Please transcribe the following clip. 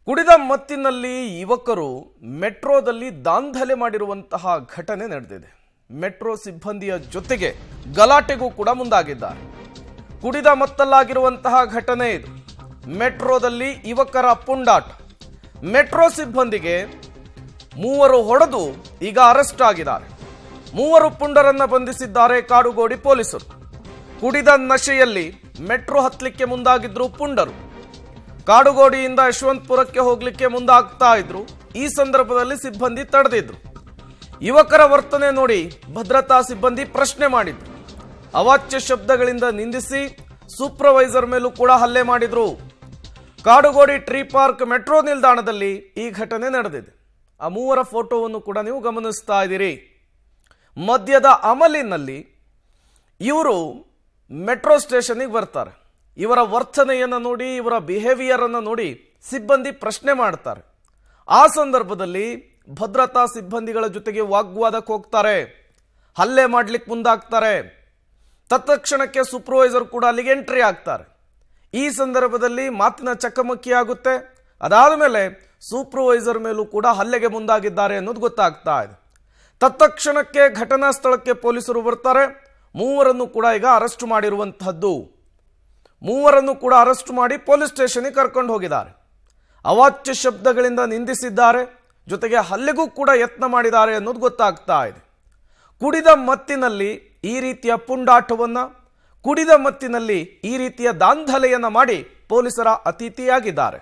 ಕುಡಿದ ಮತ್ತಿನಲ್ಲಿ ಯುವಕರು ಮೆಟ್ರೋದಲ್ಲಿ ದಾಂಧಲೆ ಮಾಡಿರುವಂತಹ ಘಟನೆ ನಡೆದಿದೆ. ಮೆಟ್ರೋ ಸಿಬ್ಬಂದಿಯ ಜೊತೆಗೆ ಗಲಾಟೆಗೂ ಕೂಡ ಮುಂದಾಗಿದ್ದಾರೆ. ಕುಡಿದ ಮತ್ತಲ್ಲಾಗಿರುವಂತಹ ಘಟನೆ ಇದು. ಮೆಟ್ರೋದಲ್ಲಿ ಯುವಕರ ಪುಂಡಾಟ. ಮೆಟ್ರೋ ಸಿಬ್ಬಂದಿಗೆ ಮೂವರು ಹೊಡೆದು ಈಗ ಅರೆಸ್ಟ್ ಆಗಿದ್ದಾರೆ. ಮೂವರು ಪುಂಡರನ್ನ ಬಂಧಿಸಿದ್ದಾರೆ ಕಾಡುಗೋಡಿ ಪೊಲೀಸರು. ಕುಡಿದ ನಶೆಯಲ್ಲಿ ಮೆಟ್ರೋ ಹತ್ತಲಿಕ್ಕೆ ಮುಂದಾಗಿದ್ರು ಪುಂಡರು. ಕಾಡುಗೋಡಿಯಿಂದ ಯಶವಂತಪುರಕ್ಕೆ ಹೋಗ್ಲಿಕ್ಕೆ ಮುಂದಾಗ್ತಾ ಇದ್ರು. ಈ ಸಂದರ್ಭದಲ್ಲಿ ಸಿಬ್ಬಂದಿ ತಡೆದಿದ್ರು. ಯುವಕರ ವರ್ತನೆ ನೋಡಿ ಭದ್ರತಾ ಸಿಬ್ಬಂದಿ ಪ್ರಶ್ನೆ ಮಾಡಿದ್ರು. ಅವಾಚ್ಯ ಶಬ್ದಗಳಿಂದ ನಿಂದಿಸಿ ಸೂಪರ್ವೈಸರ್ ಮೇಲೂ ಕೂಡ ಹಲ್ಲೆ ಮಾಡಿದ್ರು. ಕಾಡುಗೋಡಿ ಟ್ರೀ ಪಾರ್ಕ್ ಮೆಟ್ರೋ ನಿಲ್ದಾಣದಲ್ಲಿ ಈ ಘಟನೆ ನಡೆದಿದೆ. ಆ ಮೂವರ ಫೋಟೋವನ್ನು ಕೂಡ ನೀವು ಗಮನಿಸ್ತಾ ಇದ್ದೀರಿ. ಮದ್ಯದ ಅಮಲಿನಲ್ಲಿ ಇವರು ಮೆಟ್ರೋ ಸ್ಟೇಷನ್ಗೆ ಬರ್ತಾರೆ. ಇವರ ವರ್ತನೆಯನ್ನು ನೋಡಿ, ಇವರ ಬಿಹೇವಿಯರ್ ಅನ್ನು ನೋಡಿ ಸಿಬ್ಬಂದಿ ಪ್ರಶ್ನೆ ಮಾಡ್ತಾರೆ. ಆ ಸಂದರ್ಭದಲ್ಲಿ ಭದ್ರತಾ ಸಿಬ್ಬಂದಿಗಳ ಜೊತೆಗೆ ವಾಗ್ವಾದಕ್ಕೆ ಹೋಗ್ತಾರೆ, ಹಲ್ಲೆ ಮಾಡ್ಲಿಕ್ಕೆ ಮುಂದಾಗ್ತಾರೆ. ತತ್ಕ್ಷಣಕ್ಕೆ ಸೂಪರ್ವೈಸರ್ ಕೂಡ ಅಲ್ಲಿಗೆ ಎಂಟ್ರಿ ಆಗ್ತಾರೆ. ಈ ಸಂದರ್ಭದಲ್ಲಿ ಮಾತಿನ ಚಕಮಕಿ ಆಗುತ್ತೆ. ಅದಾದ ಮೇಲೆ ಸೂಪರ್ವೈಸರ್ ಮೇಲೂ ಕೂಡ ಹಲ್ಲೆಗೆ ಮುಂದಾಗಿದ್ದಾರೆ ಅನ್ನೋದು ಗೊತ್ತಾಗ್ತಾ ಇದೆ. ತತ್ಕ್ಷಣಕ್ಕೆ ಘಟನಾ ಸ್ಥಳಕ್ಕೆ ಪೊಲೀಸರು ಬರ್ತಾರೆ. ಮೂವರನ್ನು ಕೂಡ ಈಗ ಅರೆಸ್ಟ್ ಮಾಡಿರುವಂತಹದ್ದು. ಮೂವರನ್ನು ಕೂಡ ಅರೆಸ್ಟ್ ಮಾಡಿ ಪೊಲೀಸ್ ಸ್ಟೇಷನ್ಗೆ ಕರ್ಕೊಂಡು ಹೋಗಿದ್ದಾರೆ. ಅವಾಚ್ಯ ಶಬ್ದಗಳಿಂದ ನಿಂದಿಸಿದ್ದಾರೆ, ಜೊತೆಗೆ ಹಲ್ಲೆಗೂ ಕೂಡ ಯತ್ನ ಮಾಡಿದ್ದಾರೆ ಅನ್ನೋದು ಗೊತ್ತಾಗ್ತಾ ಇದೆ. ಕುಡಿದ ಮತ್ತಿನಲ್ಲಿ ಈ ರೀತಿಯ ಪುಂಡಾಟವನ್ನ, ಕುಡಿದ ಮತ್ತಿನಲ್ಲಿ ಈ ರೀತಿಯ ದಾಂಧಲೆಯನ್ನ ಮಾಡಿ ಪೊಲೀಸರ ಅತಿಥಿಯಾಗಿದ್ದಾರೆ.